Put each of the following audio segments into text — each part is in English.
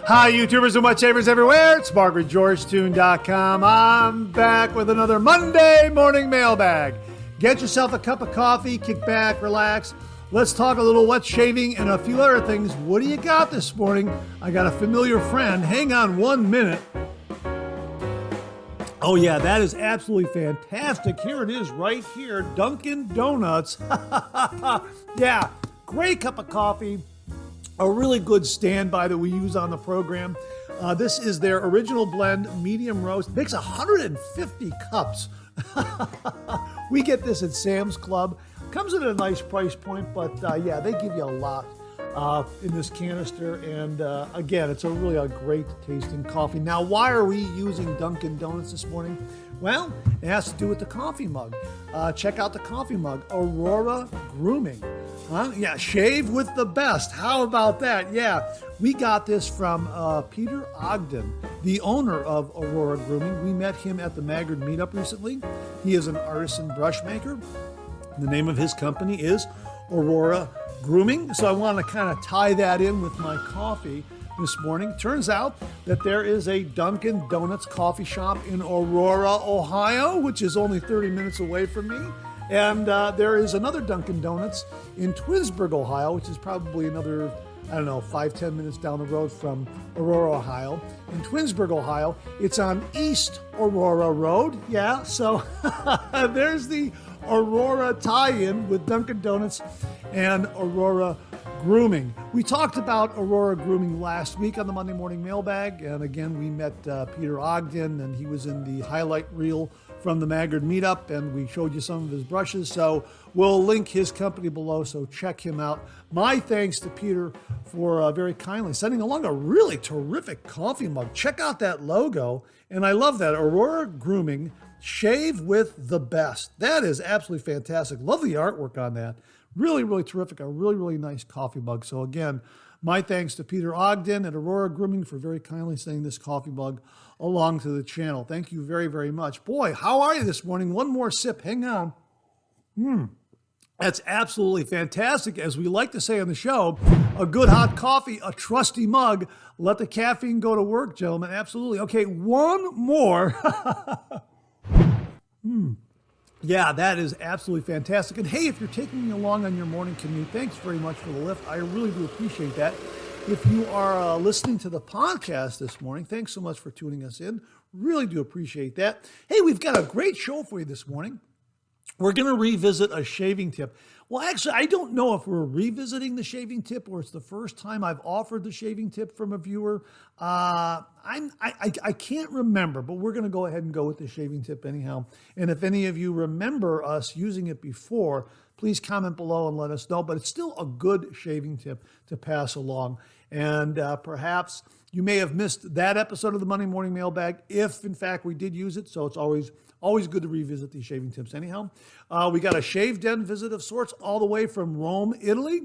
Hi, YouTubers and whatchavers everywhere. It's MargaretGeorgeTune.com. I'm back with another Monday Morning Mailbag. Get yourself a cup of coffee, kick back, relax. Let's talk a little wet shaving and a few other things. What do you got this morning? I got a familiar friend. Hang on 1 minute. Oh yeah, that is absolutely fantastic. Here it is right here, Dunkin' Donuts. Yeah, great cup of coffee. A really good standby that we use on the program. This is their original blend, medium roast. Makes 150 cups. We get this at Sam's Club. Comes at a nice price point, but yeah, they give you a lot in this canister. And again, it's really a great tasting coffee. Now, why are we using Dunkin' Donuts this morning? Well, it has to do with the coffee mug. Check out the coffee mug, Aurora Grooming. Huh? Yeah, shave with the best. How about that? Yeah, we got this from Peter Ogden, the owner of Aurora Grooming. We met him at the Maggard MeetUp recently. He is an artisan brush maker. The name of his company is Aurora Grooming. So I want to kind of tie that in with my coffee this morning. Turns out that there is a Dunkin' Donuts coffee shop in Aurora, Ohio, which is only 30 minutes away from me. And there is another Dunkin' Donuts in Twinsburg, Ohio, which is probably another, 5-10 minutes down the road from Aurora, Ohio. In Twinsburg, Ohio, it's on East Aurora Road. Yeah, so there's the Aurora tie-in with Dunkin' Donuts and Aurora Grooming. We talked about Aurora Grooming last week on the Monday Morning Mailbag. And again, we met Peter Ogden, and he was in the highlight reel from the Maggard Meetup, and we showed you some of his brushes. So we'll link his company below, so check him out. My thanks to Peter for very kindly sending along a really terrific coffee mug. Check out that logo, and I love that. Aurora Grooming, shave with the best. That is absolutely fantastic. Love the artwork on that. Really, really terrific. A really, really nice coffee mug. So again, my thanks to Peter Ogden at Aurora Grooming for very kindly sending this coffee mug along to the channel. Thank you very, very much. Boy, how are you this morning? One more sip. Hang on. That's absolutely fantastic. As we like to say on the show, a good hot coffee, a trusty mug. Let the caffeine go to work, gentlemen. Absolutely. Okay, one more. Yeah, that is absolutely fantastic. And hey, if you're taking me along on your morning commute, thanks very much for the lift. I really do appreciate that. If you are listening to the podcast this morning, thanks so much for tuning us in. Really do appreciate that. Hey, we've got a great show for you this morning. We're going to revisit a shaving tip. Well, actually, I don't know if we're revisiting the shaving tip or it's the first time I've offered the shaving tip from a viewer. I can't remember, but we're going to go ahead and go with the shaving tip anyhow. And if any of you remember us using it before, please comment below and let us know. But it's still a good shaving tip to pass along. And perhaps you may have missed that episode of the Monday Morning Mailbag if, in fact, we did use it. So it's always good to revisit these shaving tips anyhow. We got a shave den visit of sorts all the way from Rome, Italy.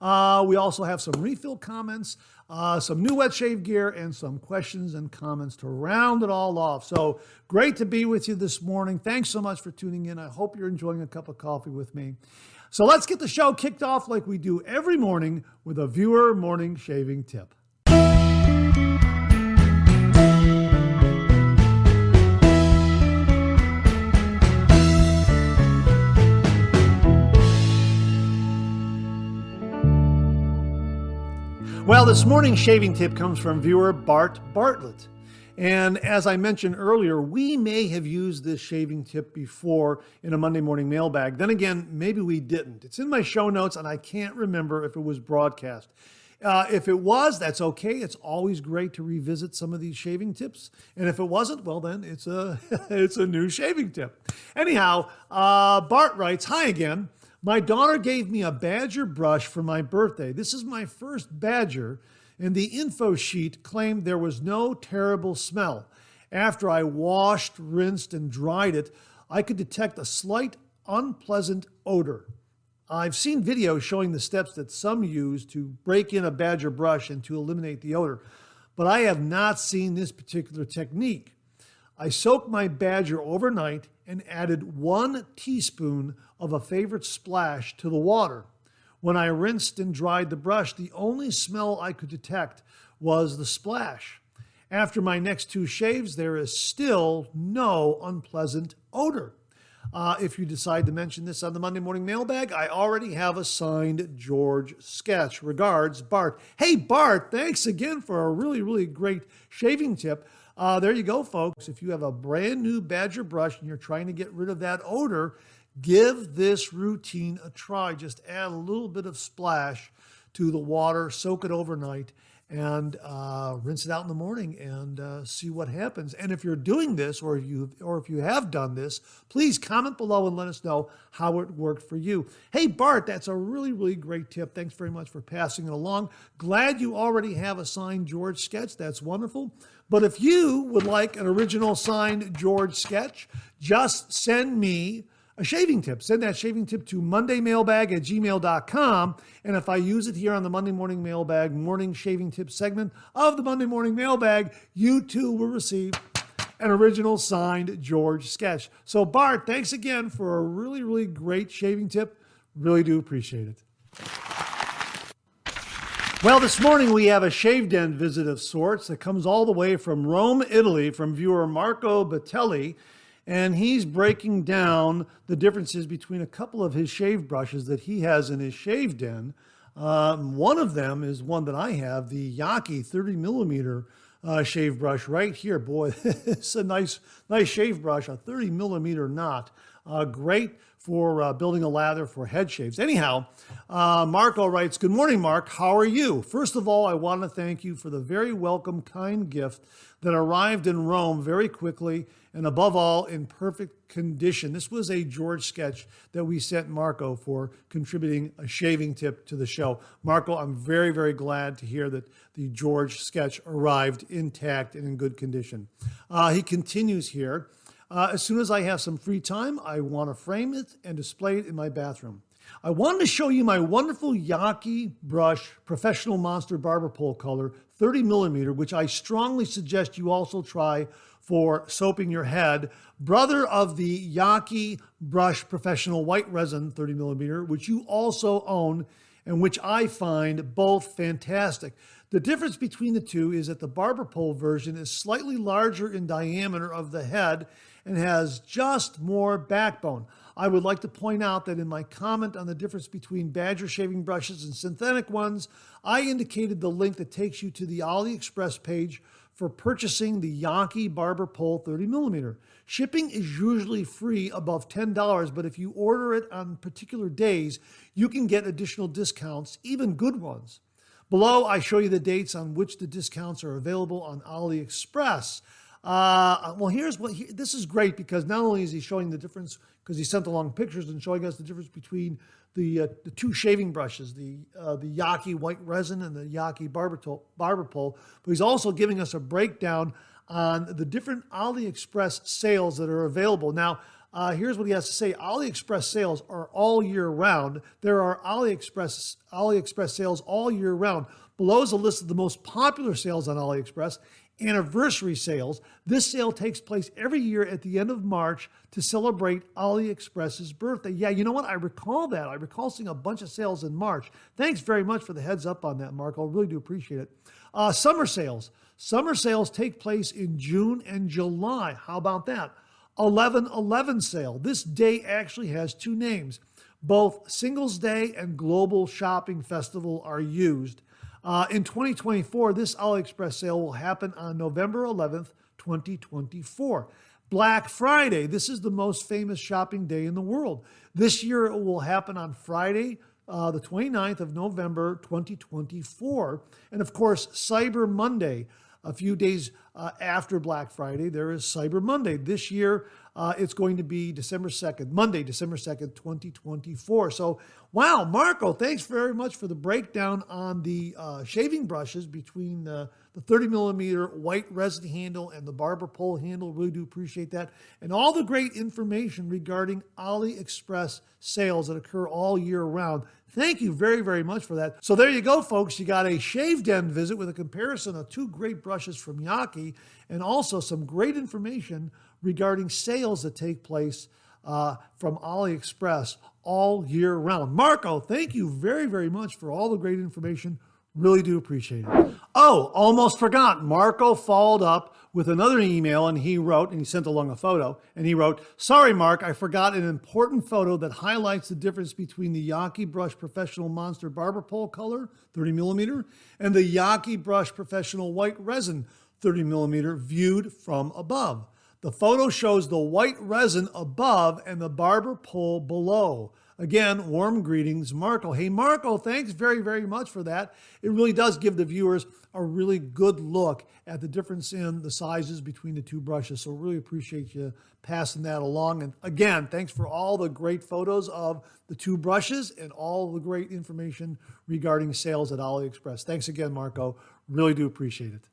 We also have some refill comments, some new wet shave gear, and some questions and comments to round it all off. So great to be with you this morning. Thanks so much for tuning in. I hope you're enjoying a cup of coffee with me. So let's get the show kicked off like we do every morning with a viewer morning shaving tip. Well, this morning's shaving tip comes from viewer Bart Bartlett. And as I mentioned earlier, we may have used this shaving tip before in a Monday Morning Mailbag. Then again, maybe we didn't. It's in my show notes, and I can't remember if it was broadcast. If it was, that's okay. It's always great to revisit some of these shaving tips. And if it wasn't, well, then it's a, it's a new shaving tip. Anyhow, Bart writes, "Hi again. My daughter gave me a Badger brush for my birthday. This is my first Badger, and the info sheet claimed there was no terrible smell. After I washed, rinsed, and dried it, I could detect a slight unpleasant odor. I've seen videos showing the steps that some use to break in a Badger brush and to eliminate the odor, but I have not seen this particular technique. I soaked my Badger overnight and added 1 teaspoon of a favorite splash to the water. When I rinsed and dried the brush, the only smell I could detect was the splash. After my next 2 shaves, there is still no unpleasant odor. If you decide to mention this on the Monday Morning Mailbag, I already have a signed George sketch. Regards, Bart. Hey, Bart, thanks again for a really, really great shaving tip. There you go, folks. If you have a brand new Badger brush and you're trying to get rid of that odor, give this routine a try. Just add a little bit of splash to the water, soak it overnight, and rinse it out in the morning and see what happens. And if you're doing this, or if you have done this, please comment below and let us know how it worked for you. Hey, Bart, that's a really, really great tip. Thanks very much for passing it along. Glad you already have a signed George sketch. That's wonderful. But if you would like an original signed George sketch, just send me a shaving tip. Send that shaving tip to mondaymailbag@gmail.com. And if I use it here on the Monday Morning Mailbag morning shaving tip segment of the Monday Morning Mailbag, you too will receive an original signed George sketch. So Bart, thanks again for a really, really great shaving tip. Really do appreciate it. Well, this morning we have a shave den visit of sorts that comes all the way from Rome, Italy, from viewer Marco Batelli. And he's breaking down the differences between a couple of his shave brushes that he has in his shave den. One of them is one that I have, the Yaki 30 millimeter shave brush right here. Boy, it's a nice shave brush, a 30 millimeter knot. Great for building a lather for head shaves. Anyhow, Marco writes, "Good morning, Mark. How are you? First of all, I want to thank you for the very welcome, kind gift that arrived in Rome very quickly and above all in perfect condition." This was a George sketch that we sent Marco for contributing a shaving tip to the show. Marco, I'm very, very glad to hear that the George sketch arrived intact and in good condition. He continues here. As soon as I have some free time, I want to frame it and display it in my bathroom. I wanted to show you my wonderful Yaki brush Professional Monster Barber Pole color 30 millimeter, which I strongly suggest you also try for soaping your head. Brother of the Yaki brush Professional White Resin 30 millimeter, which you also own and which I find both fantastic. The difference between the two is that the barber pole version is slightly larger in diameter of the head and has just more backbone. I would like to point out that in my comment on the difference between Badger shaving brushes and synthetic ones, I indicated the link that takes you to the AliExpress page for purchasing the Yaki Barber Pole 30 millimeter. Shipping is usually free above $10, but if you order it on particular days, you can get additional discounts, even good ones. Below, I show you the dates on which the discounts are available on AliExpress. This is great because not only is he showing the difference, because he sent along pictures and showing us the difference between the two shaving brushes, the Yaki White Resin and the Yaki Barber Pole, but he's also giving us a breakdown on the different AliExpress sales that are available. Now, here's what he has to say. AliExpress sales are all year round. There are AliExpress sales all year round. Below is a list of the most popular sales on AliExpress. Anniversary sales. This sale takes place every year at the end of March to celebrate AliExpress's birthday. Yeah, you know what? I recall that. I recall seeing a bunch of sales in March. Thanks very much for the heads up on that, Mark. I really do appreciate it. Summer sales. Summer sales take place in June and July. How about that? 11/11 sale. This day actually has two names. Both Singles Day and Global Shopping Festival are used. In 2024, this AliExpress sale will happen on November 11th, 2024. Black Friday, this is the most famous shopping day in the world. This year it will happen on Friday, the 29th of November, 2024. And of course, Cyber Monday, a few days after Black Friday, there is Cyber Monday. This year, it's going to be Monday, December 2nd, 2024. So, wow, Marco, thanks very much for the breakdown on the shaving brushes between the 30 millimeter white resin handle and the barber pole handle. Really do appreciate that. And all the great information regarding AliExpress sales that occur all year round. Thank you very, very much for that. So there you go, folks. You got a shave den visit with a comparison of two great brushes from Yaki and also some great information regarding sales that take place from AliExpress all year round. Marco, thank you very, very much for all the great information. Really do appreciate it. Oh, almost forgot. Marco followed up with another email, and he wrote, and he sent along a photo, and he wrote, "Sorry, Mark, I forgot an important photo that highlights the difference between the Yaki Brush Professional Monster Barber Pole color, 30 millimeter, and the Yaki Brush Professional White Resin, 30 millimeter, viewed from above. The photo shows the white resin above and the barber pole below. Again, warm greetings, Marco." Hey, Marco, thanks very, very much for that. It really does give the viewers a really good look at the difference in the sizes between the two brushes. So really appreciate you passing that along. And again, thanks for all the great photos of the two brushes and all the great information regarding sales at AliExpress. Thanks again, Marco. Really do appreciate it.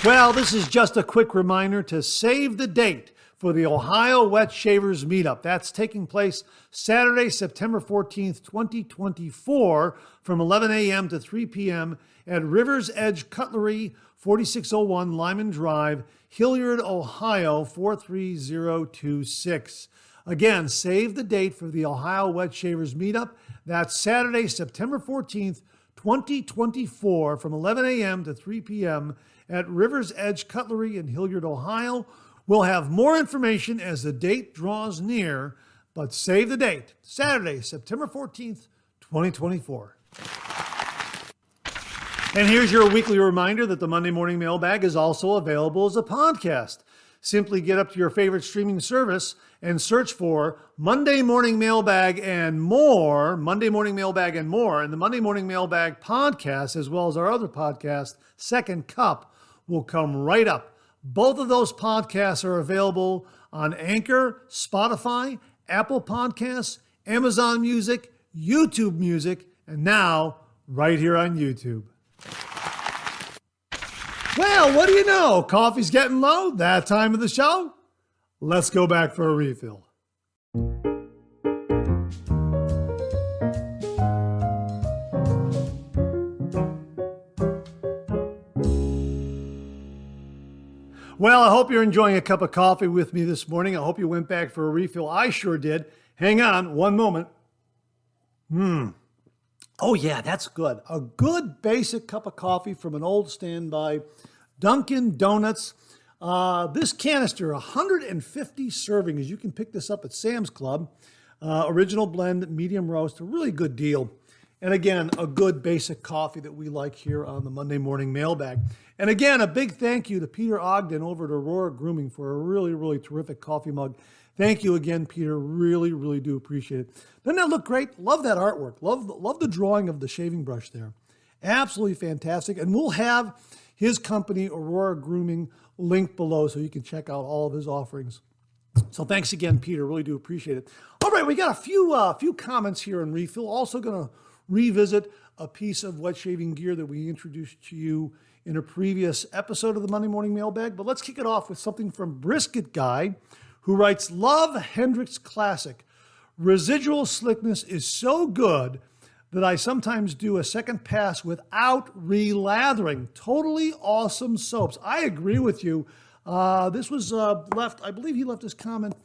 Well, this is just a quick reminder to save the date for the Ohio Wet Shavers Meetup. That's taking place Saturday, September 14th, 2024, from 11 a.m. to 3 p.m. at Rivers Edge Cutlery, 4601 Lyman Drive, Hilliard, Ohio, 43026. Again, save the date for the Ohio Wet Shavers Meetup. That's Saturday, September 14th, 2024, from 11 a.m. to 3 p.m. at Rivers Edge Cutlery in Hilliard, Ohio. We'll have more information as the date draws near, but save the date, Saturday, September 14th, 2024. And here's your weekly reminder that the Monday Morning Mailbag is also available as a podcast. Simply get up to your favorite streaming service and search for Monday Morning Mailbag and more, Monday Morning Mailbag and more, and the Monday Morning Mailbag podcast, as well as our other podcast, Second Cup, will come right up. Both of those podcasts are available on Anchor, Spotify, Apple Podcasts, Amazon Music, YouTube Music, and now right here on YouTube. Well, what do you know? Coffee's getting low. That time of the show. Let's go back for a refill. Well, I hope you're enjoying a cup of coffee with me this morning. I hope you went back for a refill. I sure did. Hang on one moment. Oh yeah, that's good. A good basic cup of coffee from an old standby, Dunkin' Donuts. This canister, 150 servings. You can pick this up at Sam's Club. Original blend, medium roast, a really good deal. And again, a good basic coffee that we like here on the Monday Morning Mailbag. And again, a big thank you to Peter Ogden over at Aurora Grooming for a really, really terrific coffee mug. Thank you again, Peter. Really, really do appreciate it. Doesn't that look great? Love that artwork. Love the drawing of the shaving brush there. Absolutely fantastic. And we'll have his company, Aurora Grooming, linked below so you can check out all of his offerings. So thanks again, Peter. Really do appreciate it. All right, we got a few comments here on Refill. Also going to revisit a piece of wet shaving gear that we introduced to you in a previous episode of the Monday Morning Mailbag. But let's kick it off with something from Brisket Guy, who writes, "Love Hendrix Classic. Residual slickness is so good that I sometimes do a second pass without relathering. Totally awesome soaps." I agree with you. This was left, I believe he left his comment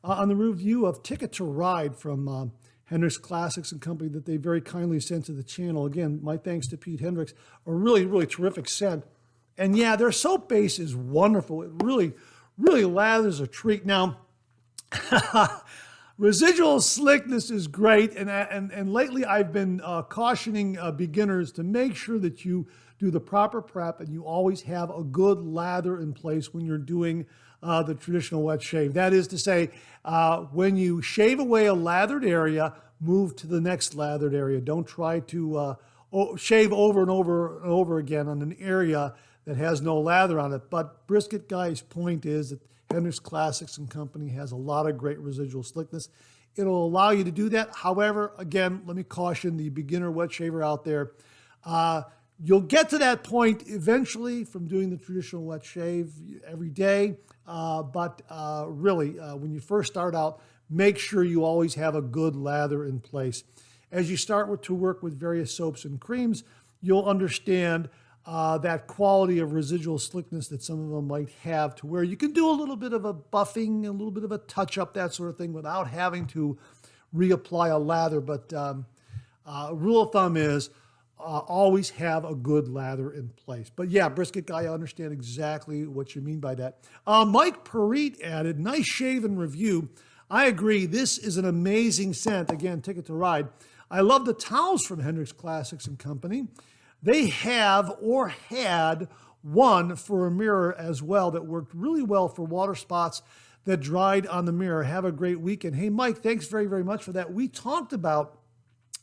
on the review of Ticket to Ride from Hendrix Classics and Company that they very kindly sent to the channel. Again, my thanks to Pete Hendrix. A really, really terrific scent. And yeah, their soap base is wonderful. It really, really lathers a treat. Now, residual slickness is great. And lately I've been cautioning beginners to make sure that you do the proper prep and you always have a good lather in place when you're doing the traditional wet shave. That is to say, when you shave away a lathered area, move to the next lathered area. Don't try to shave over and over and over again on an area that has no lather on it. But Brisket Guy's point is that Hendrix Classics and Company has a lot of great residual slickness. It'll allow you to do that. However, again, let me caution the beginner wet shaver out there. You'll get to that point eventually from doing the traditional wet shave every day. But really, when you first start out, make sure you always have a good lather in place. As you start to work with various soaps and creams, you'll understand that quality of residual slickness that some of them might have, to where you can do a little bit of a buffing, a little bit of a touch-up, that sort of thing, without having to reapply a lather. But rule of thumb is always have a good lather in place. But yeah, Brisket Guy, I understand exactly what you mean by that. Mike Parit added, nice shave and review. I agree, this is an amazing scent. Again, Ticket to Ride. I love the towels from Hendricks Classics and Company. They have or had one for a mirror as well that worked really well for water spots that dried on the mirror. Have a great weekend. Hey, Mike, thanks very, very much for that. We talked about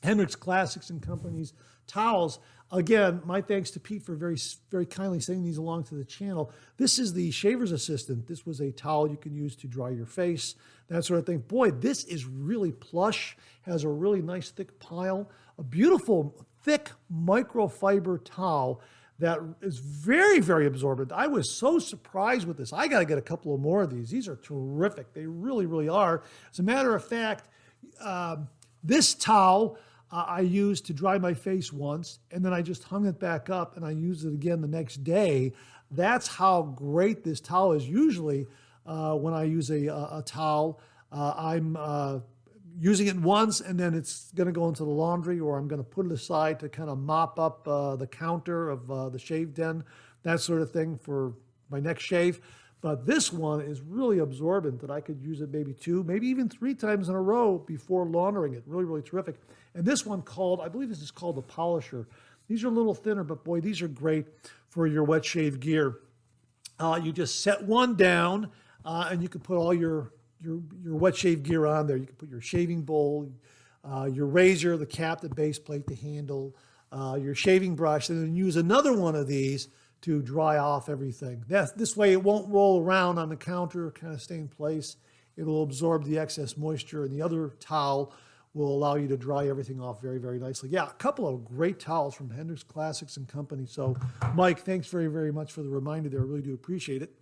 Hendricks Classics and Company's towels. Again, my thanks to Pete for very, very kindly sending these along to the channel. This is the Shaver's Assistant. This was a towel you can use to dry your face, that sort of thing. Boy, this is really plush, has a really nice thick pile, a beautiful thick microfiber towel that is very, very absorbent. I was so surprised with this. I got to get a couple of more of these. These are terrific. They really, really are. As a matter of fact, this towel I used to dry my face once, and then I just hung it back up and I used it again the next day. That's how great this towel is. Usually when I use a towel, I'm using it once and then it's going to go into the laundry, or I'm going to put it aside to kind of mop up the counter of the shave den, that sort of thing for my next shave. But this one is really absorbent that I could use it maybe 2, maybe even 3 times in a row before laundering it. Really, really terrific. And this one I believe this is called the Polisher. These are a little thinner, but boy, these are great for your wet shave gear. You just set one down and you can put all your wet shave gear on there. You can put your shaving bowl, your razor, the cap, the base plate, the handle, your shaving brush, and then use another one of these to dry off everything. This way it won't roll around on the counter, kind of stay in place. It'll absorb the excess moisture, and the other towel will allow you to dry everything off very, very nicely. Yeah, a couple of great towels from Hendricks Classics and Company. So, Mike, thanks very, very much for the reminder there. I really do appreciate it.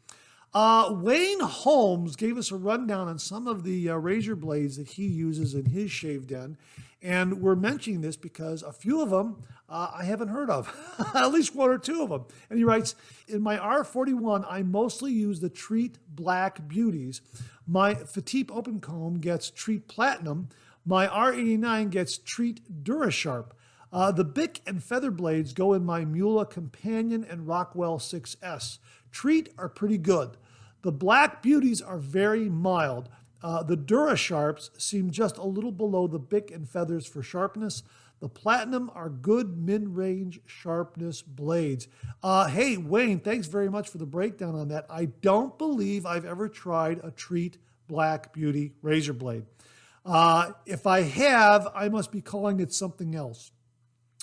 Wayne Holmes gave us a rundown on some of the razor blades that he uses in his shave den. And we're mentioning this because a few of them I haven't heard of, at least 1 or 2 of them. And he writes, in my R41, I mostly use the Treat Black Beauties. My Fatip Open Comb gets Treat Platinum. My R89 gets Treat DuraSharp. The Bic and Feather blades go in my Mula Companion and Rockwell 6S. Treat are pretty good. The Black Beauties are very mild. The DuraSharps seem just a little below the Bic and Feathers for sharpness. The Platinum are good mid-range sharpness blades. Hey, Wayne, thanks very much for the breakdown on that. I don't believe I've ever tried a Treat Black Beauty razor blade. If I have, I must be calling it something else.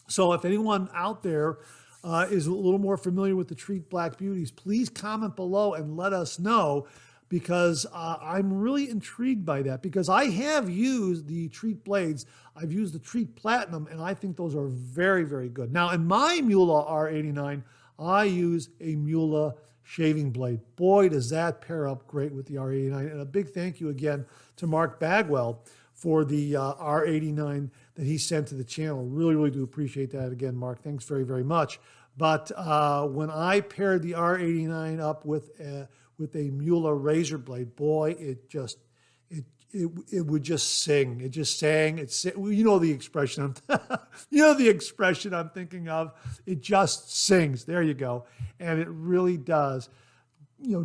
So if anyone out there is a little more familiar with the Treat Black Beauties, please comment below and let us know, because I'm really intrigued by that, because I have used the Treat blades. I've used the Treat Platinum, and I think those are very, very good. Now, in my Mula R89, I use a Mula shaving blade. Boy, does that pair up great with the R89. And a big thank you again to Mark Bagwell for the R89 that he sent to the channel. Really, really do appreciate that. Again, Mark, thanks very, very much. But when I paired the R89 up with a Mula razor blade, boy, it would just sing. It just sang. You know the expression. I'm thinking of. It just sings. There you go. And it really does,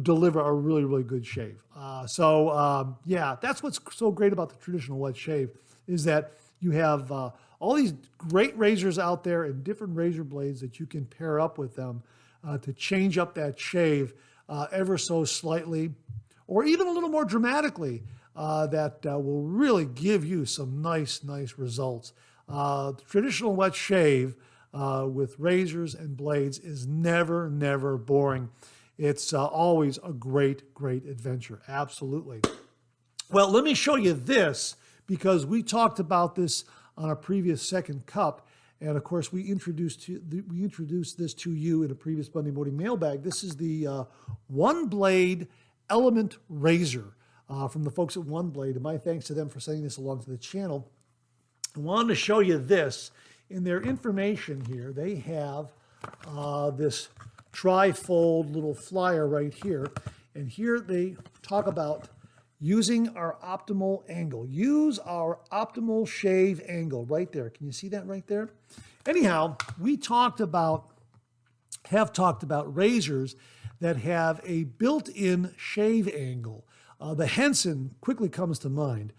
deliver a really, really good shave. Yeah, that's what's so great about the traditional wet shave, is that you have all these great razors out there and different razor blades that you can pair up with them to change up that shave ever so slightly, or even a little more dramatically, that will really give you some nice, nice results. The traditional wet shave with razors and blades is never, never boring. It's always a great, great adventure. Absolutely. Well, let me show you this, because we talked about this on a previous second cup. And of course, we introduced this to you in a previous Monday Morning Mailbag. This is the One Blade Element Razor from the folks at One Blade. And my thanks to them for sending this along to the channel. I wanted to show you this. In their information here, they have this tri-fold little flyer right here. And here they talk about using our optimal angle. Use our optimal shave angle right there. Can you see that right there? Anyhow, we have talked about razors that have a built-in shave angle. The Henson quickly comes to mind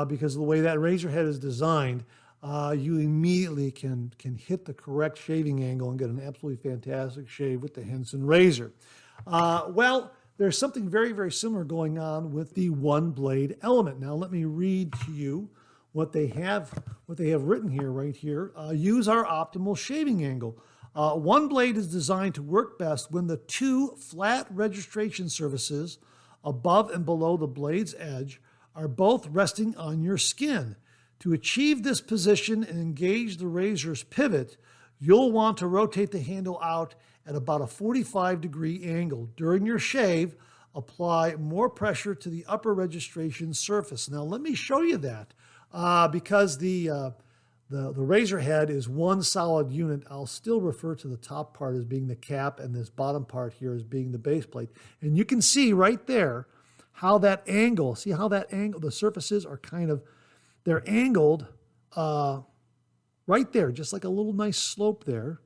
because of the way that razor head is designed. You immediately can hit the correct shaving angle and get an absolutely fantastic shave with the Henson razor. Well, there's something very, very similar going on with the one blade element. Now, let me read to you what they have written here, right here. Use our optimal shaving angle. One blade is designed to work best when the two flat registration surfaces above and below the blade's edge are both resting on your skin. To achieve this position and engage the razor's pivot, you'll want to rotate the handle out at about a 45-degree angle. During your shave, apply more pressure to the upper registration surface. Now, let me show you that. Because the razor head is one solid unit, I'll still refer to the top part as being the cap and this bottom part here as being the base plate. And you can see right there how that angle, the surfaces are they're angled right there, just like a little nice slope there.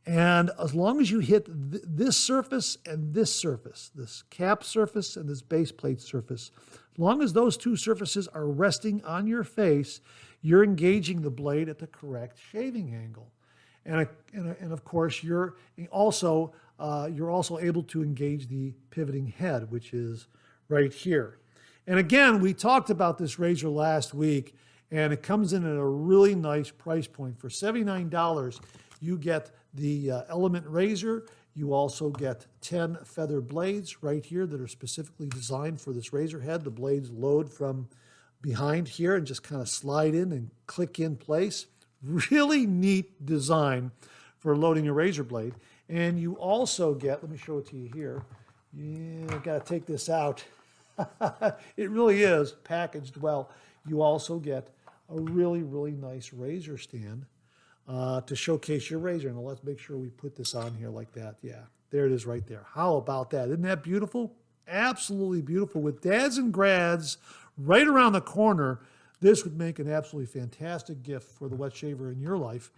And as long as you hit this surface and this surface, this cap surface and this base plate surface, as long as those two surfaces are resting on your face, you're engaging the blade at the correct shaving angle. And of course, you're also able to engage the pivoting head, which is right here. And again, we talked about this razor last week, and it comes in at a really nice price point. For $79, you get the Element razor. You also get 10 feather blades right here that are specifically designed for this razor head. The blades load from behind here and just kind of slide in and click in place. Really neat design for loading a razor blade. And you also get, let me show it to you here. Yeah, I've got to take this out. It really is packaged well. You also get a really, really nice razor stand to showcase your razor. Now let's make sure we put this on here like that. Yeah, there it is right there. How about that? Isn't that beautiful? Absolutely beautiful. With dads and grads right around the corner, this would make an absolutely fantastic gift for the wet shaver in your life,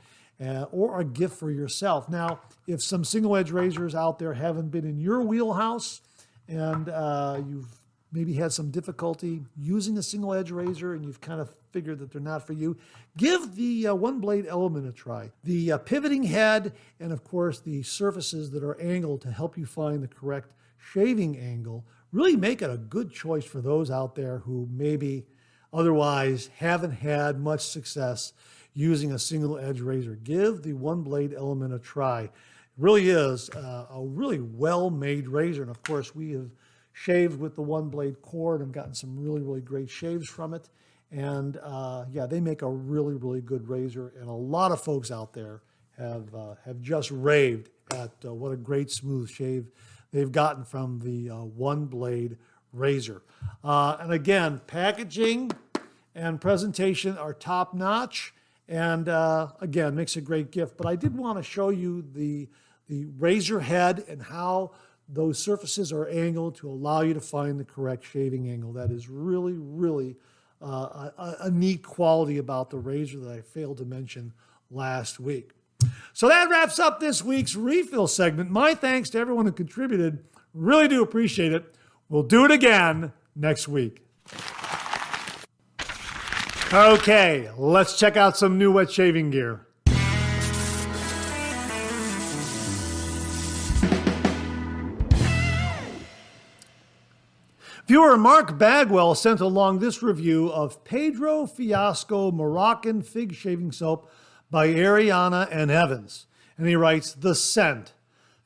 or a gift for yourself. Now, if some single edge razors out there haven't been in your wheelhouse and you've maybe had some difficulty using a single edge razor and you've kind of figured that they're not for you, give the one blade element a try. The pivoting head and of course the surfaces that are angled to help you find the correct shaving angle really make it a good choice for those out there who maybe otherwise haven't had much success using a single edge razor. Give the one blade element a try. It really is a really well-made razor, and of course we have shaved with the one blade cord and gotten some really, really great shaves from it. And yeah, they make a really, really good razor. And a lot of folks out there have just raved at what a great smooth shave they've gotten from the one blade razor. And again, packaging and presentation are top notch. And again, makes a great gift. But I did want to show you the razor head and how those surfaces are angled to allow you to find the correct shaving angle. That is really, really a neat quality about the razor that I failed to mention last week. So that wraps up this week's refill segment. My thanks to everyone who contributed. Really do appreciate it. We'll do it again next week. Okay, let's check out some new wet shaving gear. Viewer Mark Bagwell sent along this review of Pedro Fiasco Moroccan Fig Shaving Soap by Ariana and Evans. And he writes, "The scent.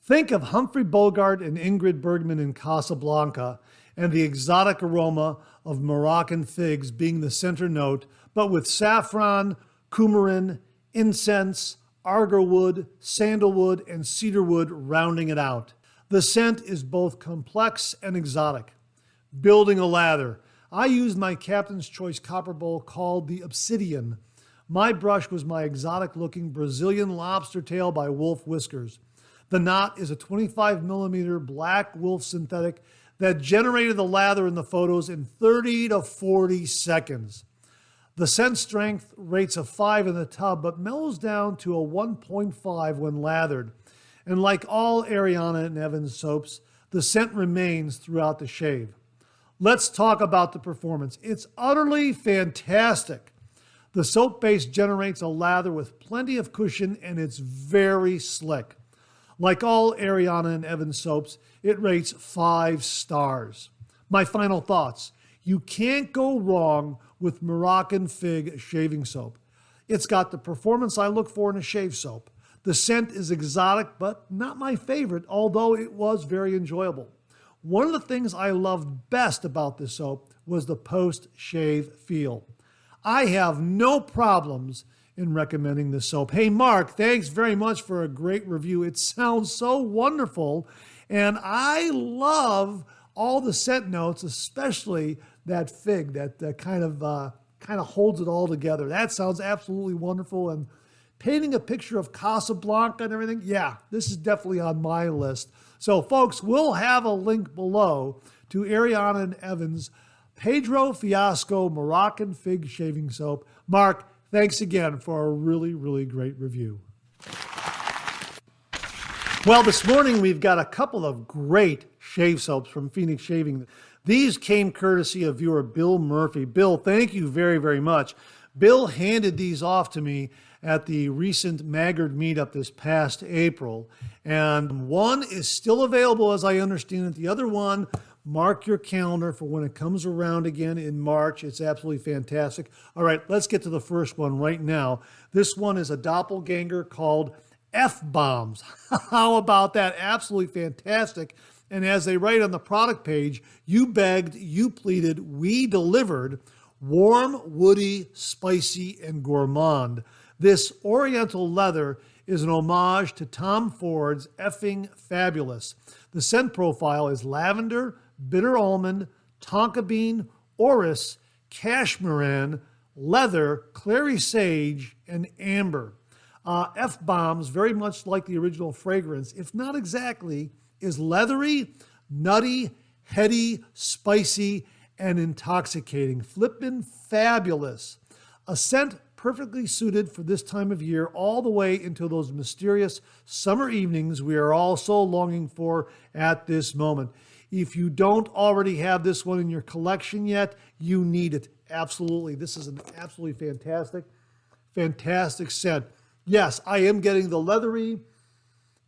Think of Humphrey Bogart and Ingrid Bergman in Casablanca and the exotic aroma of Moroccan figs being the center note, but with saffron, coumarin, incense, argarwood, sandalwood, and cedarwood rounding it out. The scent is both complex and exotic. Building a lather. I used my Captain's Choice copper bowl called the Obsidian. My brush was my exotic-looking Brazilian lobster tail by Wolf Whiskers. The knot is a 25 millimeter black wolf synthetic that generated the lather in the photos in 30 to 40 seconds. The scent strength rates a 5 in the tub, but mellows down to a 1.5 when lathered. And like all Ariana and Evans soaps, the scent remains throughout the shave. Let's talk about the performance. It's utterly fantastic. The soap base generates a lather with plenty of cushion, and it's very slick. Like all Ariana and Evans soaps, it rates 5 stars. My final thoughts. You can't go wrong with Moroccan Fig shaving soap. It's got the performance I look for in a shave soap. The scent is exotic, but not my favorite, although it was very enjoyable. One of the things I loved best about this soap was the post-shave feel. I have no problems in recommending this soap. Hey, Mark, thanks very much for a great review. It sounds so wonderful, and I love all the scent notes, especially that fig that kind of holds it all together. That sounds absolutely wonderful, and painting a picture of Casablanca and everything, yeah, this is definitely on my list. So, folks, we'll have a link below to Ariana and Evans' Pedro Fiasco Moroccan Fig Shaving Soap. Mark, thanks again for a really, really great review. Well, this morning we've got a couple of great shave soaps from Phoenix Shaving. These came courtesy of viewer Bill Murphy. Bill, thank you very, very much. Bill handed these off to me at the recent Maggard meetup this past April. And one is still available as I understand it. The other one, mark your calendar for when it comes around again in March. It's absolutely fantastic. All right, let's get to the first one right now. This one is a doppelganger called F-Bombs. How about that? Absolutely fantastic. And as they write on the product page, you begged, you pleaded, we delivered. Warm, woody, spicy, and gourmand. This Oriental leather is an homage to Tom Ford's Effing Fabulous. The scent profile is lavender, bitter almond, tonka bean, orris, cashmeran, leather, clary sage, and amber. F-Bombs, very much like the original fragrance, if not exactly, is leathery, nutty, heady, spicy, and intoxicating. Flippin' fabulous. A scent perfectly suited for this time of year, all the way into those mysterious summer evenings we are all so longing for at this moment. If you don't already have this one in your collection yet, you need it. Absolutely. This is an absolutely fantastic scent. Yes, I am getting the leathery.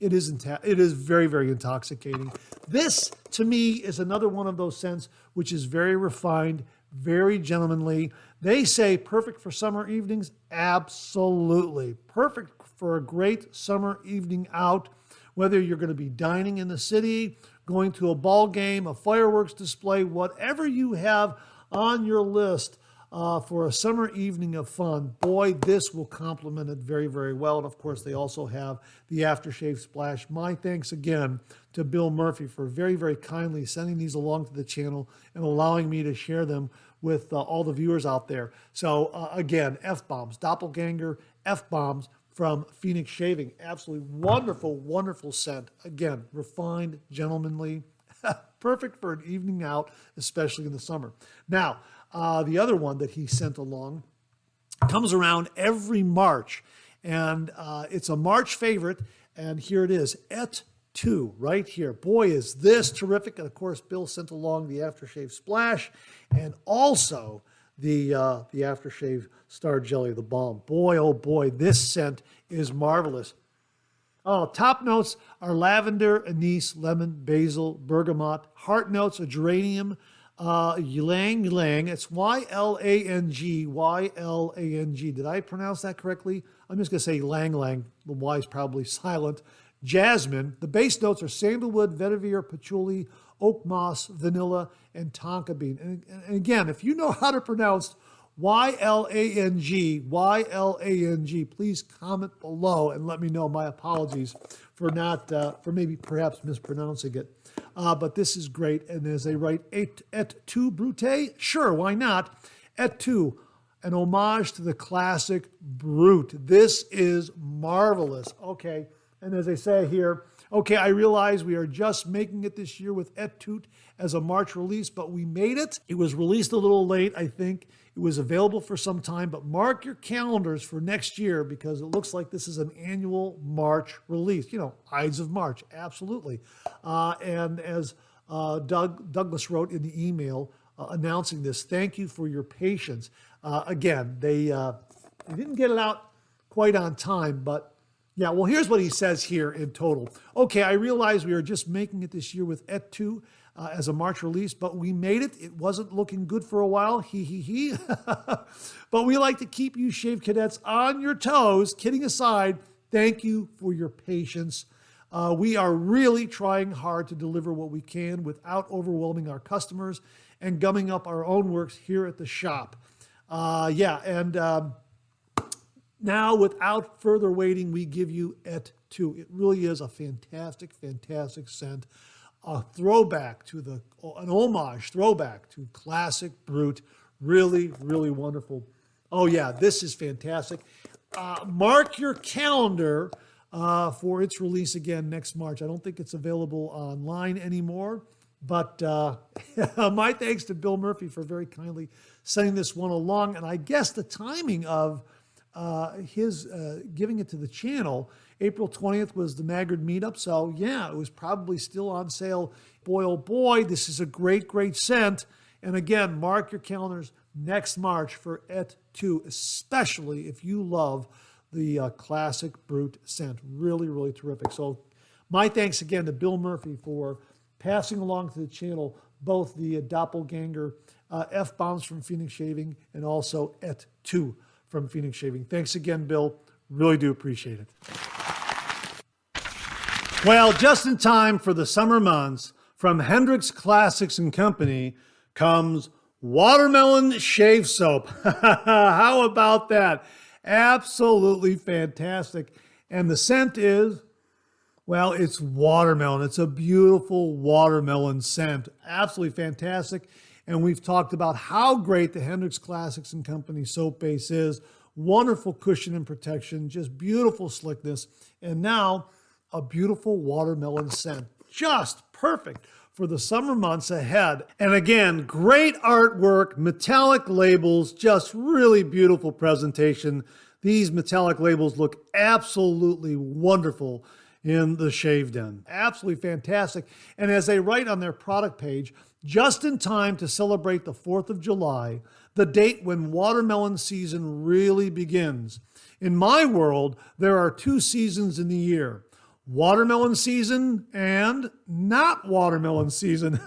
It is very, very intoxicating. This, to me, is another one of those scents which is very refined, very gentlemanly. They say perfect for summer evenings. Absolutely. Perfect for a great summer evening out, whether you're going to be dining in the city, going to a ball game, a fireworks display, whatever you have on your list for a summer evening of fun. Boy, this will complement it very, very well. And of course, they also have the aftershave splash. My thanks again to Bill Murphy for very, very kindly sending these along to the channel and allowing me to share them with all the viewers out there. So again, F-Bombs, Doppelganger, F-Bombs from Phoenix Shaving. Absolutely wonderful, wonderful scent. Again, refined, gentlemanly, perfect for an evening out, especially in the summer. Now, the other one that he sent along comes around every March, and it's a March favorite, and here it is, Et 2, right here. Boy, is this terrific. And of course, Bill sent along the aftershave splash and also the aftershave star jelly, the balm. Boy, oh boy, this scent is marvelous. Oh, top notes are lavender, anise, lemon, basil, bergamot. Heart notes are geranium, ylang ylang. It's Y-L-A-N-G, Y-L-A-N-G. Did I pronounce that correctly? I'm just going to say lang lang. The Y is probably silent. Jasmine. The base notes are sandalwood, vetiver, patchouli, oak moss, vanilla, and tonka bean. And again, if you know how to pronounce Y-L-A-G, please comment below and let me know. My apologies for perhaps mispronouncing it. But this is great. And as they write, et tu brute? Sure, why not? Et tu, an homage to the classic Brute. This is marvelous. Okay, and as I say here, okay, I realize we are just making it this year with Et Tout as a March release, but we made it. It was released a little late, I think. It was available for some time, but mark your calendars for next year because it looks like this is an annual March release. You know, Ides of March, absolutely. And as Douglas wrote in the email announcing this, thank you for your patience. Again, they didn't get it out quite on time, but yeah, well, here's what he says here in total. Okay, I realize we are just making it this year with Et Tout as a March release, but we made it. It wasn't looking good for a while, he. But we like to keep you Shave Cadets on your toes. Kidding aside, thank you for your patience. We are really trying hard to deliver what we can without overwhelming our customers and gumming up our own works here at the shop. Now, without further waiting, we give you Et Tout. It really is a fantastic, fantastic scent. A throwback to an homage throwback to classic Brute. Really, really wonderful. Oh yeah, this is fantastic. Mark your calendar for its release again next March. I don't think it's available online anymore, but my thanks to Bill Murphy for very kindly sending this one along. And I guess the timing of his giving it to the channel, April 20th was the Maggard meetup. So yeah, it was probably still on sale. Boy, oh boy, this is a great, great scent. And again, mark your calendars next March for Et Tout, especially if you love the classic Brute scent. Really, really terrific. So my thanks again to Bill Murphy for passing along to the channel both the doppelganger F-bombs from Phoenix Shaving and also Et Tout from Phoenix Shaving. Thanks again, Bill. Really do appreciate it. Well, just in time for the summer months, from Hendrix Classics and Company comes Watermelon Shave Soap. How about that? Absolutely fantastic. And the scent is, well, it's watermelon. It's a beautiful watermelon scent. Absolutely fantastic. And we've talked about how great the Hendrix Classics and Company soap base is. Wonderful cushion and protection, just beautiful slickness. And now a beautiful watermelon scent. Just perfect for the summer months ahead. And again, great artwork, metallic labels, just really beautiful presentation. These metallic labels look absolutely wonderful in the Shave Den. Absolutely fantastic. And as they write on their product page, just in time to celebrate the 4th of July, the date when watermelon season really begins. In my world, there are 2 seasons in the year: watermelon season and not watermelon season.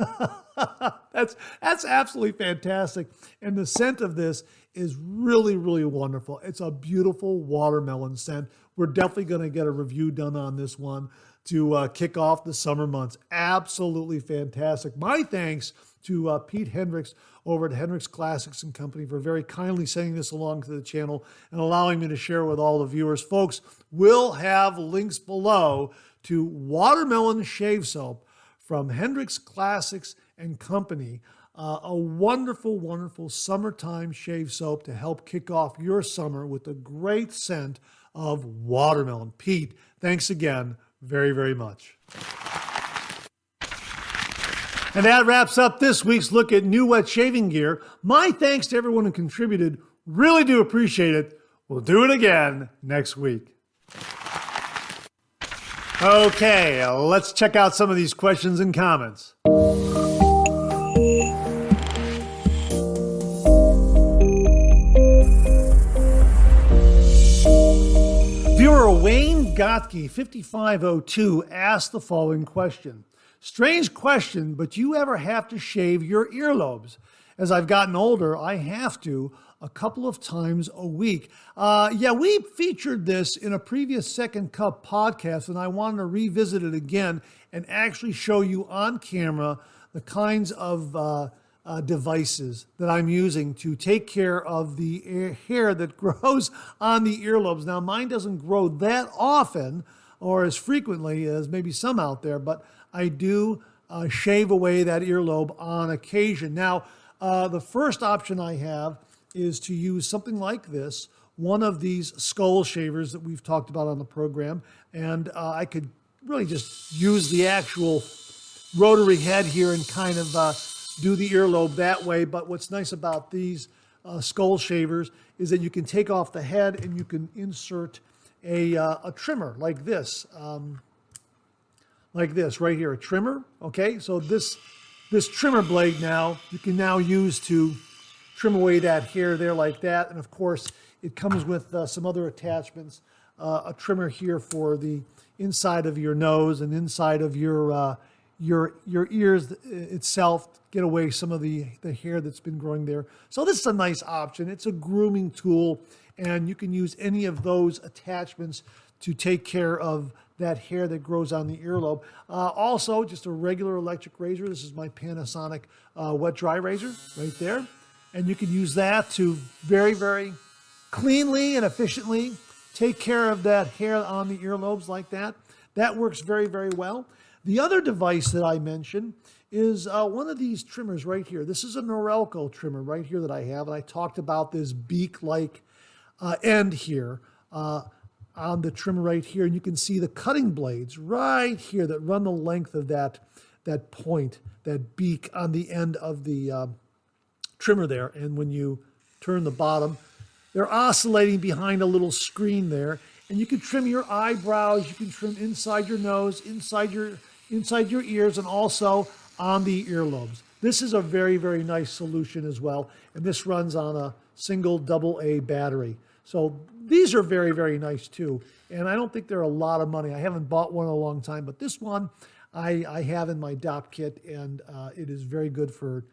That's absolutely fantastic. And the scent of this is really, really wonderful. It's a beautiful watermelon scent. We're definitely going to get a review done on this one to kick off the summer months. Absolutely fantastic. My thanks to Pete Hendricks over at Hendrix Classics and Company for very kindly sending this along to the channel and allowing me to share with all the viewers. Folks, we'll have links below to Watermelon Shave Soap from Hendrix Classics and Company. A wonderful, wonderful summertime shave soap to help kick off your summer with a great scent of watermelon. Pete, thanks again very, very much. And that wraps up this week's look at new wet shaving gear. My thanks to everyone who contributed. Really do appreciate it. We'll do it again next week. Okay, let's check out some of these questions and comments. Viewer Wayne Gottke, 5502, asked the following question. Strange question, but do you ever have to shave your earlobes? As I've gotten older, I have to a couple of times a week. Yeah, we featured this in a previous Second Cup podcast, and I wanted to revisit it again and actually show you on camera the kinds of devices that I'm using to take care of the hair that grows on the earlobes. Now, mine doesn't grow that often or as frequently as maybe some out there, but I do shave away that earlobe on occasion. Now, the first option I have is to use something like this, one of these skull shavers that we've talked about on the program, and I could really just use the actual rotary head here and kind of do the earlobe that way. But what's nice about these skull shavers is that you can take off the head and you can insert a trimmer like this right here, a trimmer. Okay, so this trimmer blade now you can now use to trim away that hair there like that. And of course it comes with some other attachments, a trimmer here for the inside of your nose and inside of your ears itself, get away some of the hair that's been growing there. So this is a nice option. It's a grooming tool, and you can use any of those attachments to take care of that hair that grows on the earlobe. Also, just a regular electric razor. This is my Panasonic wet dry razor right there. And you can use that to very, very cleanly and efficiently take care of that hair on the earlobes like that. That works very, very well. The other device that I mentioned is one of these trimmers right here. This is a Norelco trimmer right here that I have, and I talked about this beak-like end here on the trimmer right here, and you can see the cutting blades right here that run the length of that point, that beak on the end of the trimmer there. And when you turn the bottom, they're oscillating behind a little screen there, and you can trim your eyebrows, you can trim inside your nose, inside your ears, and also on the earlobes. This is a very, very nice solution as well, and this runs on a single AA battery. So these are very, very nice too, and I don't think they're a lot of money. I haven't bought one in a long time, but this one I have in my DOP kit, and it is very good for,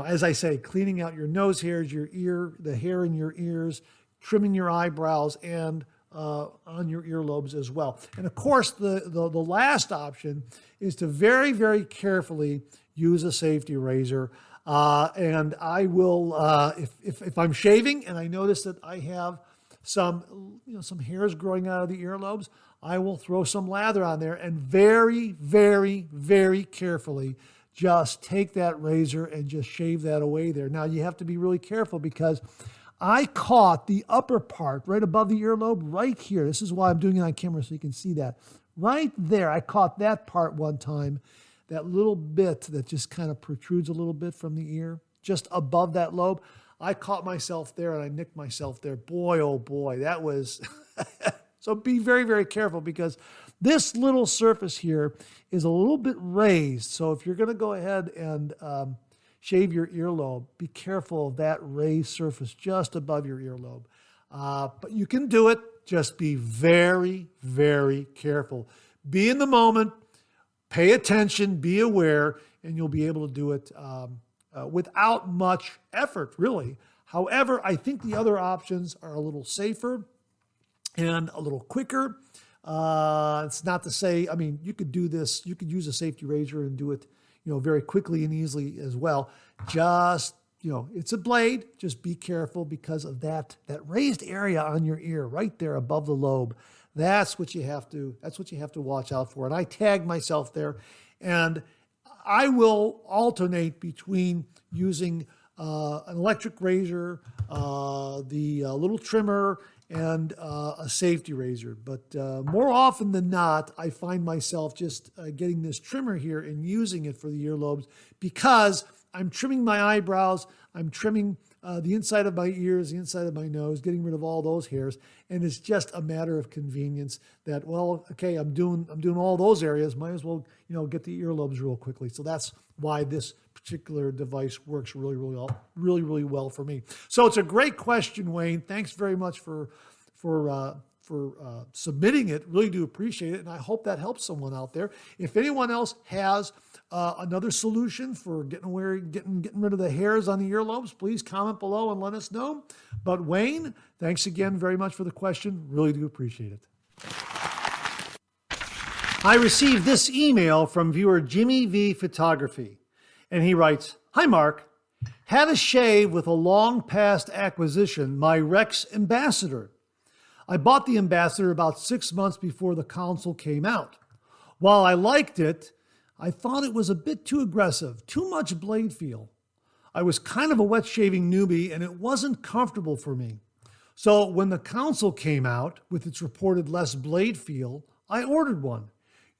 as I say, cleaning out your nose hairs, the hair in your ears, trimming your eyebrows, and on your earlobes as well. And of course, the last option is to very, very carefully use a safety razor. And I will, if I'm shaving and I notice that I have some hairs growing out of the earlobes, I will throw some lather on there and very, very, very carefully just take that razor and just shave that away there. Now you have to be really careful because I caught the upper part right above the earlobe right here. This is why I'm doing it on camera so you can see that. Right there, I caught that part one time, that little bit that just kind of protrudes a little bit from the ear, just above that lobe. I caught myself there and I nicked myself there. Boy, oh boy, that was... So be very, very careful because this little surface here is a little bit raised. So if you're going to go ahead and shave your earlobe, be careful of that raised surface just above your earlobe. But you can do it. Just be very, very careful. Be in the moment, pay attention, be aware, and you'll be able to do it without much effort, really. However, I think the other options are a little safer and a little quicker. It's not to say, you could do this, you could use a safety razor and do it very quickly and easily as well. Just, it's a blade. Just be careful because of that raised area on your ear right there above the lobe. That's what you have to watch out for. And I tagged myself there, and I will alternate between using an electric razor, the little trimmer, and a safety razor. But more often than not, I find myself just getting this trimmer here and using it for the earlobes because I'm trimming my eyebrows, I'm trimming the inside of my ears, the inside of my nose, getting rid of all those hairs, and it's just a matter of convenience that, well, okay, I'm doing all those areas, might as well, get the earlobes real quickly. So that's why this particular device works really, really well for me. So it's a great question, Wayne. Thanks very much for submitting it. Really do appreciate it, and I hope that helps someone out there. If anyone else has another solution for getting rid of the hairs on the earlobes, please comment below and let us know. But Wayne, thanks again very much for the question. Really do appreciate it. I received this email from viewer Jimmy V Photography, and he writes, "Hi Mark, had a shave with a long past acquisition, my Rex Ambassador. I bought the Ambassador about 6 months before the console came out. While I liked it, I thought it was a bit too aggressive, too much blade feel. I was kind of a wet shaving newbie and it wasn't comfortable for me. So when the console came out with its reported less blade feel, I ordered one.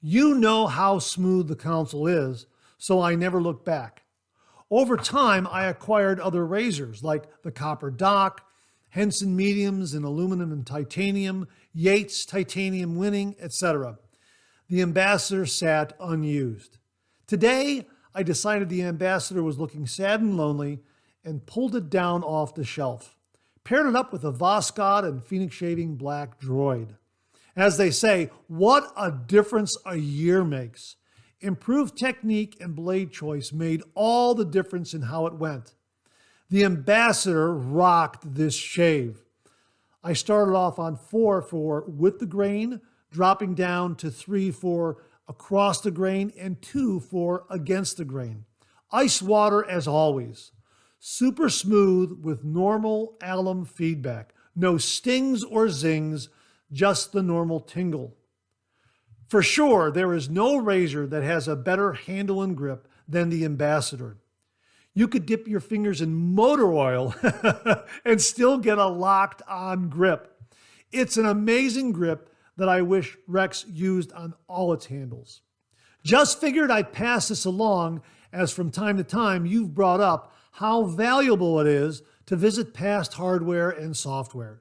You know how smooth the console is, so I never looked back. Over time, I acquired other razors like the Copper Dock, Henson Mediums in aluminum and titanium, Yates titanium winning, etc. The Ambassador sat unused. Today, I decided the Ambassador was looking sad and lonely and pulled it down off the shelf. Paired it up with a Voskhod and Phoenix Shaving Black Droid. As they say, what a difference a year makes. Improved technique and blade choice made all the difference in how it went. The Ambassador rocked this shave. I started off on 4 for with the grain, dropping down to 3 for across the grain, and 2 for against the grain. Ice water as always. Super smooth with normal alum feedback. No stings or zings, just the normal tingle. For sure, there is no razor that has a better handle and grip than the Ambassador. You could dip your fingers in motor oil and still get a locked on grip. It's an amazing grip that I wish Rex used on all its handles. Just figured I'd pass this along, as from time to time you've brought up how valuable it is to visit past hardware and software.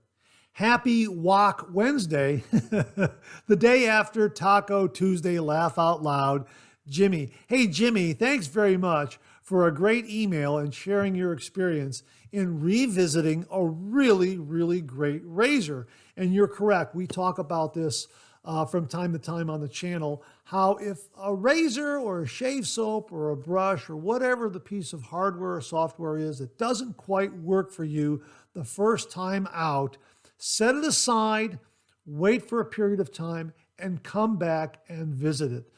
Happy Wok Wednesday, the day after Taco Tuesday Laugh Out Loud. Jimmy. Hey, Jimmy, thanks very much for a great email and sharing your experience in revisiting a really, really great razor. And you're correct. We talk about this from time to time on the channel, how if a razor or a shave soap or a brush or whatever the piece of hardware or software is that doesn't quite work for you the first time out, set it aside, wait for a period of time, and come back and visit it.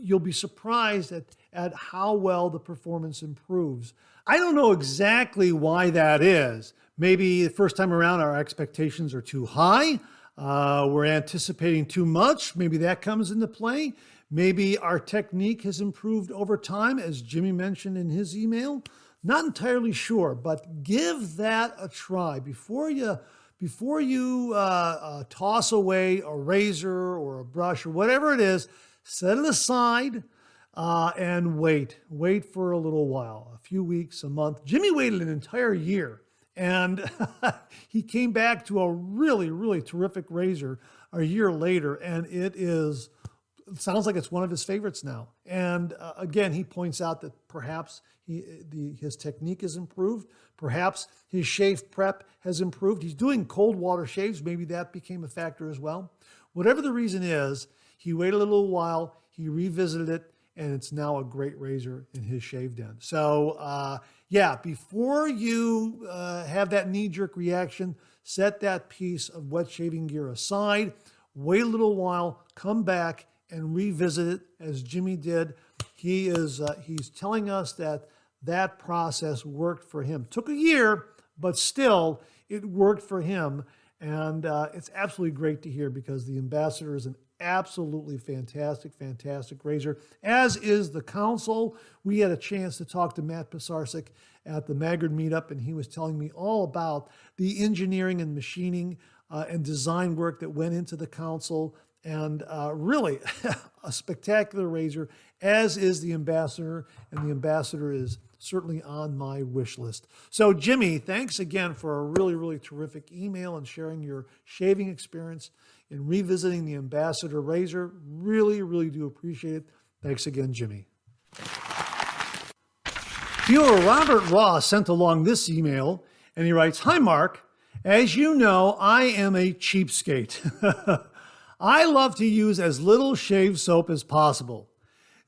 You'll be surprised at how well the performance improves. I don't know exactly why that is. Maybe the first time around our expectations are too high. We're anticipating too much. Maybe that comes into play. Maybe our technique has improved over time, as Jimmy mentioned in his email. Not entirely sure, but give that a try. Before you toss away a razor or a brush or whatever it is, set it aside and wait. Wait for a little while, a few weeks, a month. Jimmy waited an entire year. And he came back to a really, really terrific razor a year later, and it sounds like it's one of his favorites now. And again, he points out that perhaps his technique has improved. Perhaps his shave prep has improved. He's doing cold water shaves. Maybe that became a factor as well. Whatever the reason is, he waited a little while, he revisited it, and it's now a great razor in his shave den. So, yeah, before you have that knee-jerk reaction, set that piece of wet shaving gear aside, wait a little while, come back and revisit it as Jimmy did. He's telling us that process worked for him. Took a year, but still it worked for him. And it's absolutely great to hear, because the Ambassador is an absolutely fantastic razor, as is the console. We had a chance to talk to Matt Pisarcik at the Maggard meetup, and he was telling me all about the engineering and machining and design work that went into the console, and really a spectacular razor, as is the Ambassador, and the Ambassador is certainly on my wish list. So Jimmy, thanks again for a really, really terrific email and sharing your shaving experience in revisiting the Ambassador razor. Really, really do appreciate it. Thanks again, Jimmy. Viewer Robert Ross sent along this email, and he writes, "Hi, Mark. As you know, I am a cheapskate. I love to use as little shave soap as possible.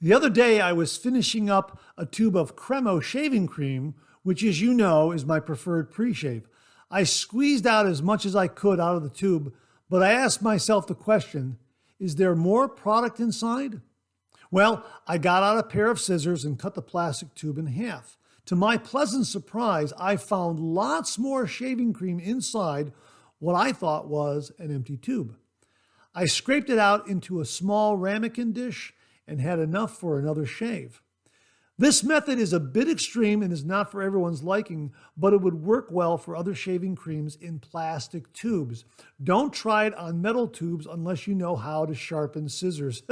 The other day, I was finishing up a tube of Cremo shaving cream, which, as you know, is my preferred pre-shave. I squeezed out as much as I could out of the tube, but I asked myself the question, is there more product inside? Well, I got out a pair of scissors and cut the plastic tube in half. To my pleasant surprise, I found lots more shaving cream inside what I thought was an empty tube. I scraped it out into a small ramekin dish and had enough for another shave. This method is a bit extreme and is not for everyone's liking, but it would work well for other shaving creams in plastic tubes. Don't try it on metal tubes unless you know how to sharpen scissors.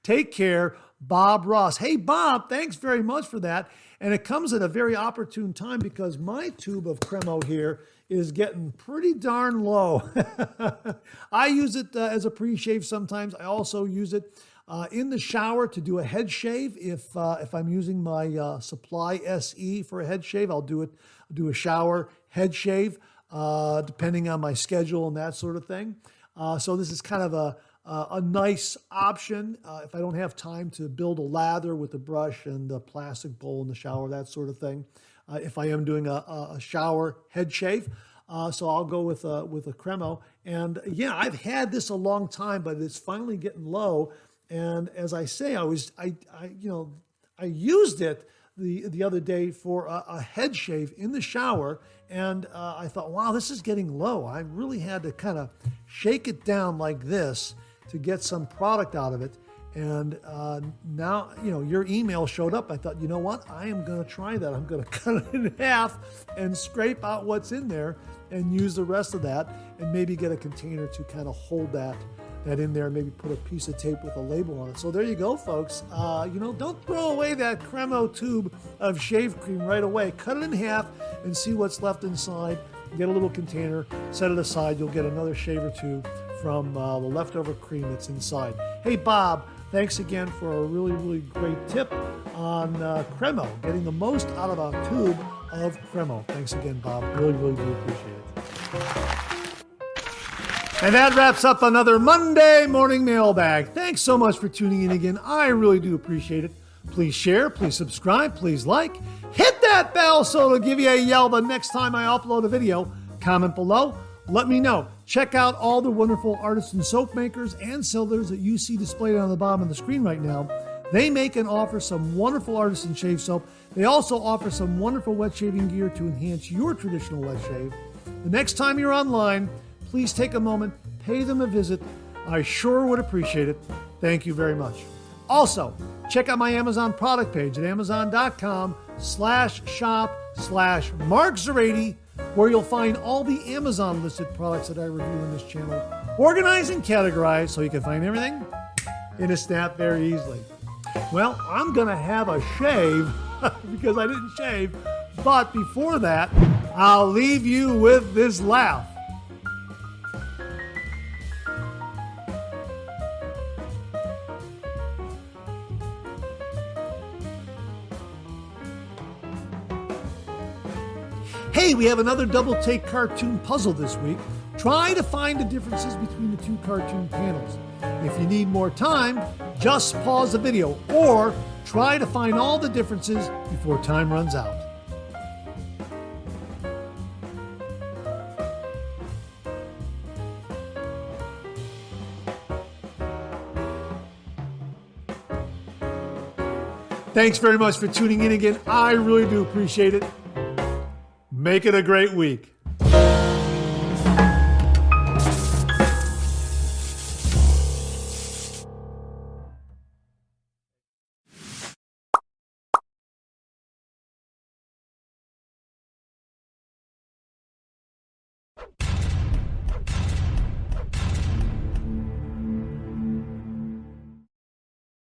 Take care, Bob Ross. Hey, Bob, thanks very much for that. And it comes at a very opportune time because my tube of Cremo here is getting pretty darn low. I use it as a pre-shave sometimes. I also use it in the shower to do a head shave. If I'm using my Supply SE for a head shave, I'll do a shower head shave, depending on my schedule and that sort of thing. So this is kind of a nice option if I don't have time to build a lather with the brush and the plastic bowl in the shower, that sort of thing. If I am doing a shower head shave. So I'll go with a Cremo. And yeah, I've had this a long time, but it's finally getting low. And as I say, I used it the other day for a head shave in the shower, and I thought, wow, this is getting low. I really had to kind of shake it down like this to get some product out of it. And now, your email showed up. I thought, you know what? I am going to try that. I'm going to cut it in half and scrape out what's in there and use the rest of that, and maybe get a container to kind of hold that in there, and maybe put a piece of tape with a label on it. So there you go, folks. Don't throw away that Cremo tube of shave cream right away. Cut it in half and see what's left inside. Get a little container, set it aside. You'll get another shave or two from the leftover cream that's inside. Hey, Bob, thanks again for a really, really great tip on Cremo, getting the most out of a tube of Cremo. Thanks again, Bob. Really, really do appreciate it. And that wraps up another Monday Morning Mailbag. Thanks so much for tuning in again. I really do appreciate it. Please share, please subscribe, please like. Hit that bell so it'll give you a yell the next time I upload a video. Comment below. Let me know. Check out all the wonderful artisan soap makers and sellers that you see displayed on the bottom of the screen right now. They make and offer some wonderful artisan shave soap. They also offer some wonderful wet shaving gear to enhance your traditional wet shave. The next time you're online, please take a moment, pay them a visit. I sure would appreciate it. Thank you very much. Also, check out my Amazon product page at amazon.com/shop/Mark Zarady, where you'll find all the Amazon listed products that I review in this channel, organized and categorized so you can find everything in a snap very easily. Well, I'm going to have a shave because I didn't shave, but before that, I'll leave you with this laugh. Hey, we have another double take cartoon puzzle this week. Try to find the differences between the two cartoon panels. If you need more time, just pause the video or try to find all the differences before time runs out. Thanks very much for tuning in again. I really do appreciate it. Make it a great week.